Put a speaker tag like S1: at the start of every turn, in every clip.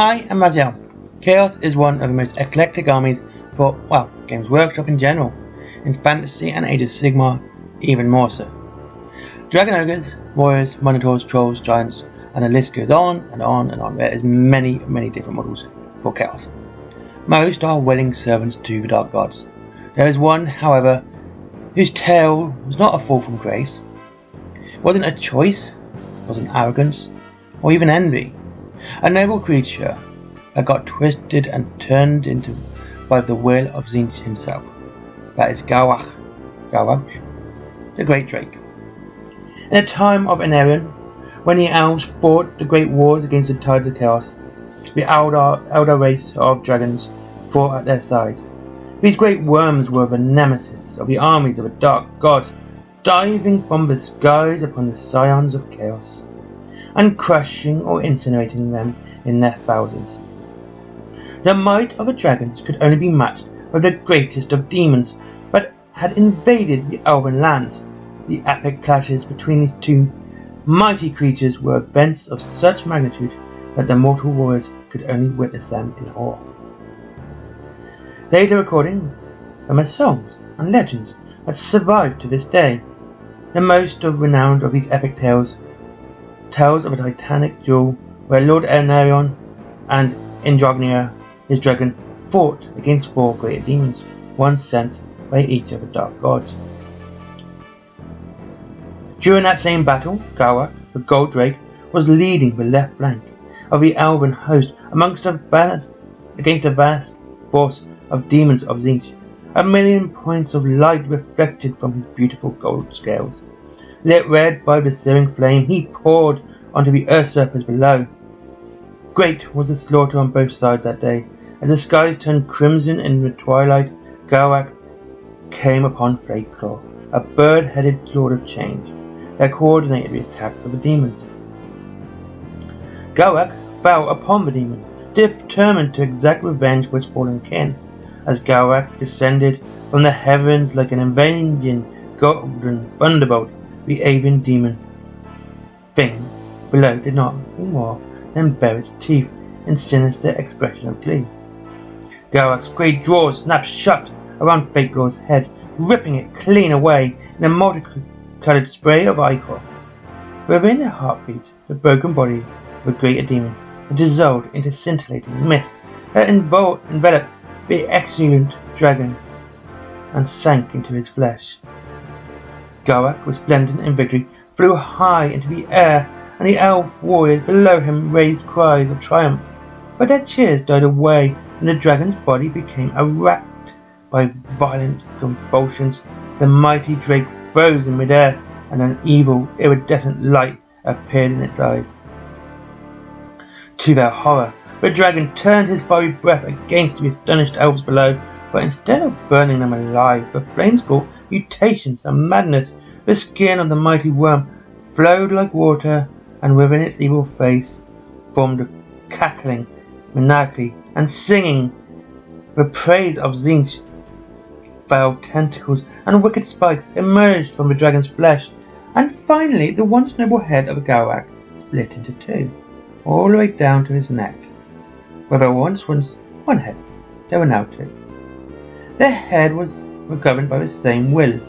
S1: Hi, I'm Raziel. Chaos is one of the most eclectic armies for, Games Workshop in general. In Fantasy and Age of Sigmar, even more so. Dragon Ogres, Warriors, Minotaurs, Trolls, Giants, and the list goes on and on and on. There is many different models for Chaos. Most are willing servants to the Dark Gods. There is one, however, whose tale was not a fall from grace. It wasn't a choice, it wasn't arrogance, or even envy. A noble creature that got twisted and turned into by the will of Tzeentch himself. That is Galrauch, the Great Drake. In a time of Anarion, when the elves fought the great wars against the tides of chaos, the elder race of dragons fought at their side. These great worms were the nemesis of the armies of the dark gods, diving from the skies upon the scions of chaos, and crushing or incinerating them in their thousands. The might of the dragons could only be matched with the greatest of demons that had invaded the elven lands. The epic clashes between these two mighty creatures were events of such magnitude that the mortal warriors could only witness them in awe. Later recording them as songs and legends that survive to this day. The most renowned of these epic tales of a titanic duel where Lord Anarion and Indrognia, his dragon, fought against 4 great demons, one sent by each of the dark gods. During that same battle, Galrauch, the Gold Drake, was leading the left flank of the elven host against a vast force of demons of Tzeentch. 1,000,000 points of light reflected from his beautiful gold scales. Lit red by the searing flame, he poured onto the usurpers below. Great was the slaughter on both sides that day. As the skies turned crimson in the twilight, Galrauch came upon Flayclaw, a bird-headed lord of change, that coordinated the attacks of the demons. Galrauch fell upon the demon, determined to exact revenge for his fallen kin. As Galrauch descended from the heavens like an avenging golden thunderbolt, the avian demon thing below did not do more than bare its teeth in sinister expression of glee. Galrauch's great jaws snapped shut around Flayclaw's head, ripping it clean away in a multicolored spray of ichor. Within a heartbeat, the broken body of the greater demon had dissolved into scintillating mist that enveloped the exultant dragon and sank into his flesh. Galrauch, resplendent in victory, flew high into the air, and the elf warriors below him raised cries of triumph. But their cheers died away, and the dragon's body became racked by violent convulsions. The mighty drake froze in midair, and an evil, iridescent light appeared in its eyes. To their horror, the dragon turned his fiery breath against the astonished elves below, but instead of burning them alive, the flames brought mutations and madness. The skin of the mighty worm flowed like water, and within its evil face formed a cackling, maniacally, and singing the praise of Tzeentch. Foul tentacles and wicked spikes emerged from the dragon's flesh, and finally the once noble head of Galrauch split into 2, all the way down to his neck. Where there once was one head, there were now 2. Their head were governed by the same will.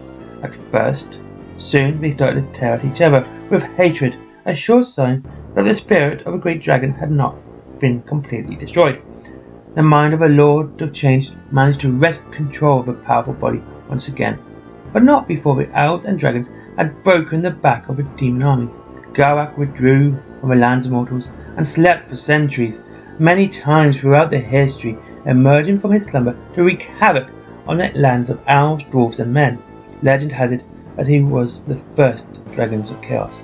S1: At first, soon they started to tear at each other with hatred, a sure sign that the spirit of a great dragon had not been completely destroyed. The mind of a lord of change managed to wrest control of a powerful body once again, but not before the elves and dragons had broken the back of the demon armies. Galrauch withdrew from the lands of mortals and slept for centuries, many times throughout their history, emerging from his slumber to wreak havoc on the lands of elves, dwarves, and men. Legend has it that he was the first dragons of chaos,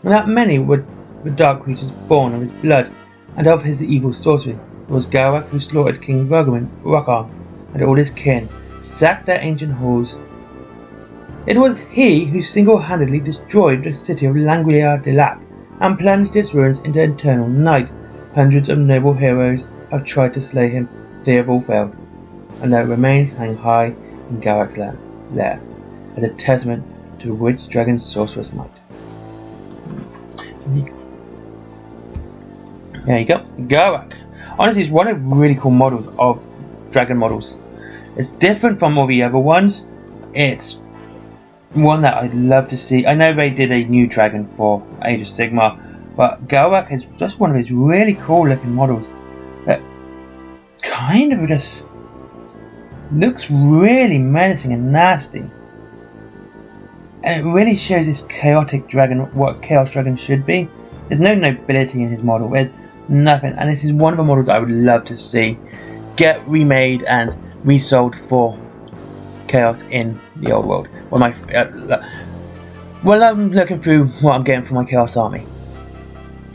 S1: and that many were the dark creatures born of his blood and of his evil sorcery. It was Galrauch who slaughtered King Rockar and all his kin, sacked their ancient halls. It was he who single-handedly destroyed the city of Langolier-de-Lac and plunged its ruins into eternal night. Hundreds of noble heroes have tried to slay him, but they have all failed, and their remains hang high in Galrauch's lair, as a testament to the witch dragon's sorcerer's might. There you go, Galrauch. Honestly, it's one of the really cool models of dragon models. It's different from all the other ones. It's one that I'd love to see. I know they did a new dragon for Age of Sigmar, but Galrauch is just one of his really cool looking models that kind of just looks really menacing and nasty. And it really shows this chaotic dragon, what Chaos Dragon should be. There's no nobility in his model, there's nothing. And this is one of the models I would love to see get remade and resold for Chaos in the old world. Well, I'm looking through what I'm getting for my Chaos army.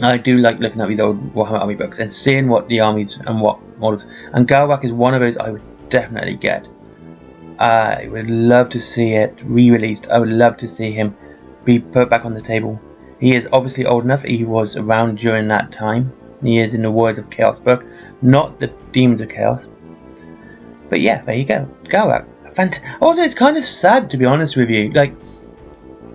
S1: I do like looking at these old Warhammer army books and seeing what the armies and what models. And Galrauch is one of those I would definitely get. I would love to see it re-released. I would love to see him be put back on the table. He is obviously old enough. He was around during that time. He is in the Warriors of Chaos book, not the Demons of Chaos. But yeah, there you go. Galrauch. Also, it's kind of sad, to be honest with you. Like,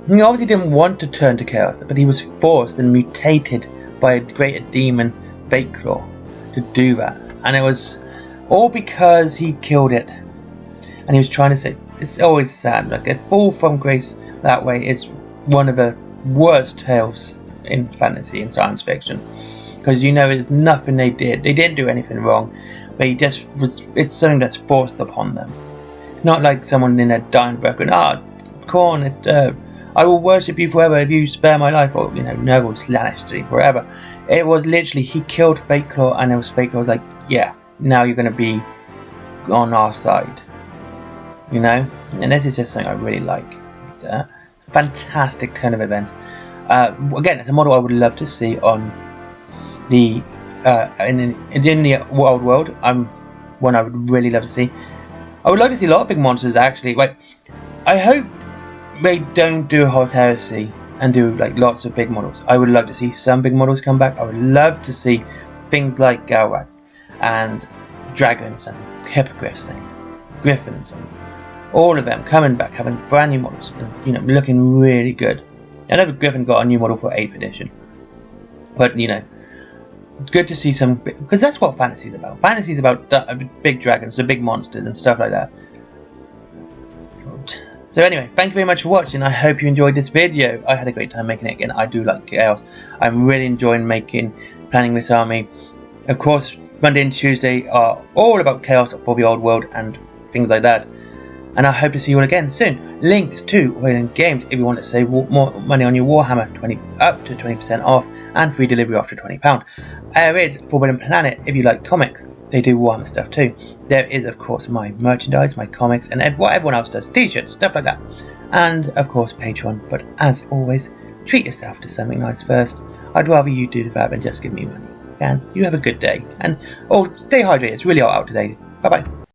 S1: he obviously didn't want to turn to Chaos, but he was forced and mutated by a greater demon, Fateclaw, to do that. And it was all because he killed it. And he was trying to say, it's always sad. Like, a fall from grace that way is one of the worst tales in fantasy and science fiction. Because you know, it's nothing they did. They didn't do anything wrong. But he just was, it's something that's forced upon them. It's not like someone in a dying breath going, Khorne, I will worship you forever if you spare my life. Or, you know, Nurgle slanished you forever. It was literally, he killed Fateclaw, and it was Fateclaw was like, yeah, now you're going to be on our side. You know? And this is just something I really like. Fantastic turn of events. Again, it's a model I would love to see on the in the old world. One I would really love to see. I would like to see a lot of big monsters actually. Like, I hope they don't do Horus Heresy and do like lots of big models. I would love to see some big models come back. I would love to see things like Galrauch and dragons and hippogriffs and griffins and all of them coming back, having brand new models and, you know, looking really good. I know the Griffin got a new model for 8th edition, but you know, good to see some, because that's what fantasy is about. Fantasy is about big dragons, the big monsters and stuff like that. So anyway, thank you very much for watching. I hope you enjoyed this video. I had a great time making it again. I do like Chaos. I'm really enjoying planning this army. Of course, Monday and Tuesday are all about Chaos for the old world and things like that. And I hope to see you all again soon. Links to Wayland Games if you want to save more money on your Warhammer, up to 20% off, and free delivery after £20. There is Forbidden Planet if you like comics. They do Warhammer stuff too. There is, of course, my merchandise, my comics, and what everyone else does, t-shirts, stuff like that. And, of course, Patreon. But as always, treat yourself to something nice first. I'd rather you do that than just give me money. And you have a good day. And, stay hydrated. It's really hot out today. Bye-bye.